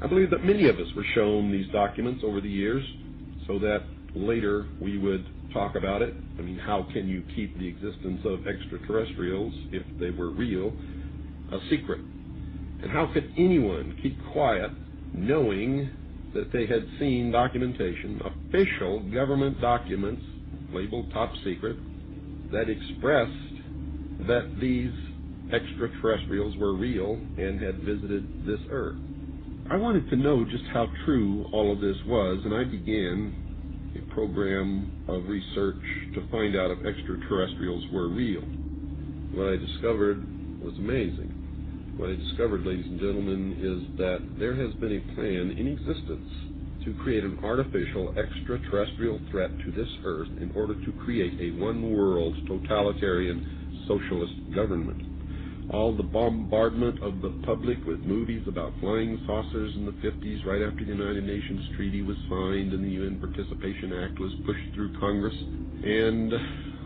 I believe that many of us were shown these documents over the years so that later we would talk about it. I mean, how can you keep the existence of extraterrestrials, if they were real, a secret? And how could anyone keep quiet knowing that they had seen documentation, official government documents labeled top secret, that expressed that these extraterrestrials were real and had visited this earth? I wanted to know just how true all of this was, and I began a program of research to find out if extraterrestrials were real. What I discovered was amazing. What I discovered, ladies and gentlemen, is that there has been a plan in existence to create an artificial extraterrestrial threat to this earth in order to create a one-world totalitarian socialist government. All the bombardment of the public with movies about flying saucers in the 50s, right after the United Nations Treaty was signed and the UN Participation Act was pushed through Congress, and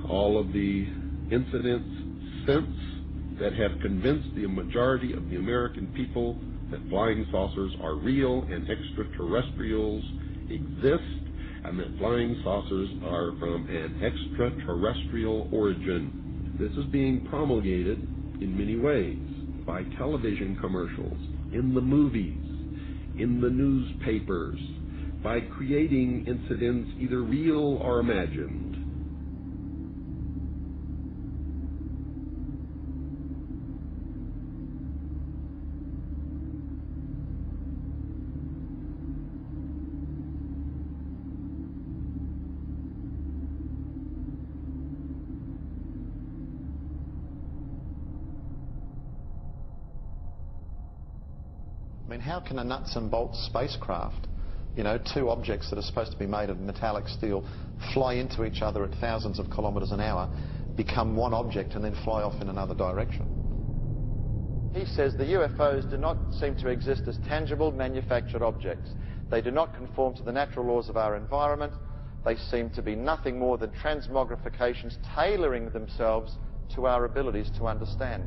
all of the incidents since that have convinced the majority of the American people that flying saucers are real and extraterrestrials exist, and that flying saucers are from an extraterrestrial origin. This is being promulgated in many ways, by television commercials, in the movies, in the newspapers, by creating incidents either real or imagined. I mean, how can a nuts and bolts spacecraft, you know, two objects that are supposed to be made of metallic steel, fly into each other at thousands of kilometres an hour, become one object and then fly off in another direction? He says the UFOs do not seem to exist as tangible, manufactured objects. They do not conform to the natural laws of our environment. They seem to be nothing more than transmogrifications tailoring themselves to our abilities to understand.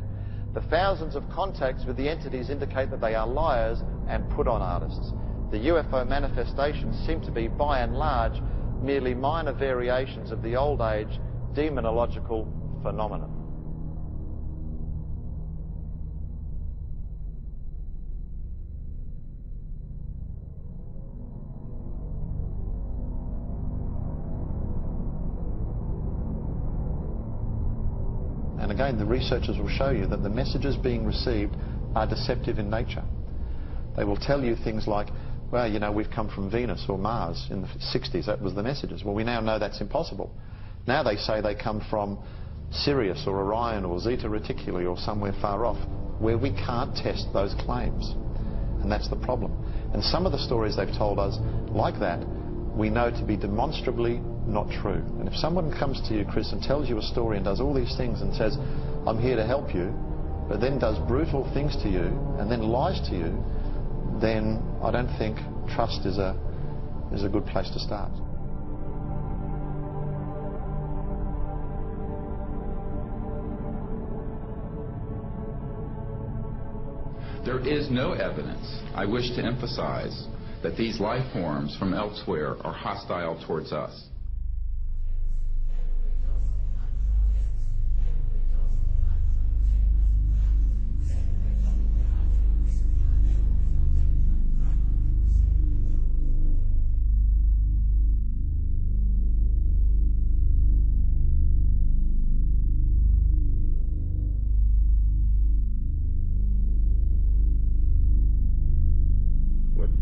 The thousands of contacts with the entities indicate that they are liars and put-on artists. The UFO manifestations seem to be, by and large, merely minor variations of the old-age demonological phenomenon. And again, the researchers will show you that the messages being received are deceptive in nature. They will tell you things like, well, you know, we've come from Venus or Mars in the 60s. That was the messages. Well, we now know that's impossible. Now they say they come from Sirius or Orion or Zeta Reticuli or somewhere far off, where we can't test those claims. And that's the problem. And some of the stories they've told us, like that, we know to be demonstrably not true. And if someone comes to you, Chris, and tells you a story and does all these things and says, I'm here to help you, but then does brutal things to you and then lies to you, then I don't think trust is a good place to start. There is no evidence, I wish to emphasize, that these life forms from elsewhere are hostile towards us.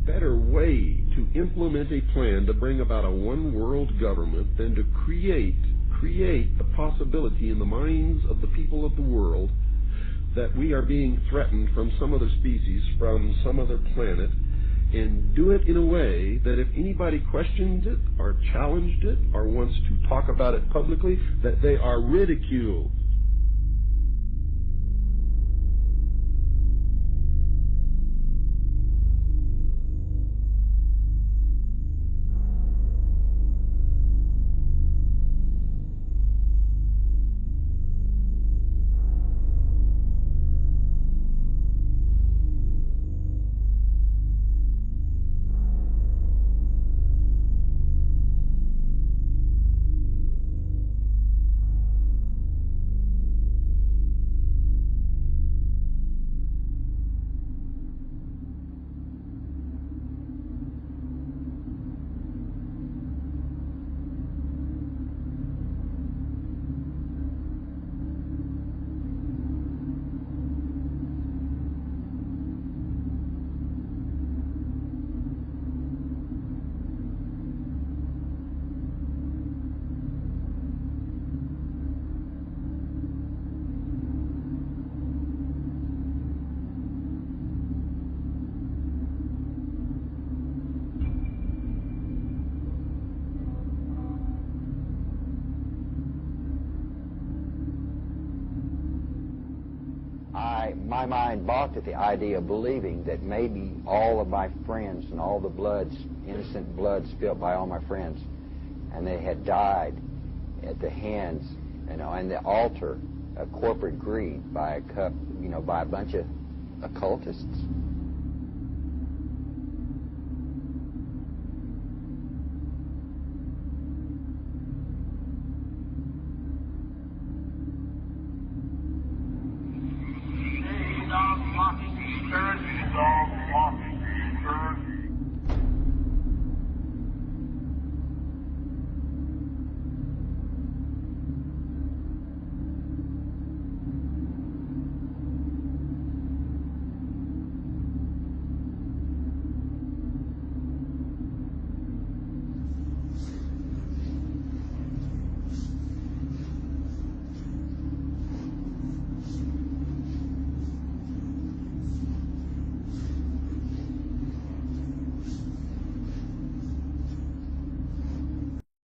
Better way to implement a plan to bring about a one-world government than to create the possibility in the minds of the people of the world that we are being threatened from some other species, from some other planet, and do it in a way that if anybody questions it or challenged it or wants to talk about it publicly, that they are ridiculed. my mind balked at the idea of believing that maybe all of my friends and all the bloods, innocent blood spilt by all my friends, and they had died at the hands, and the altar of corporate greed by a bunch of occultists.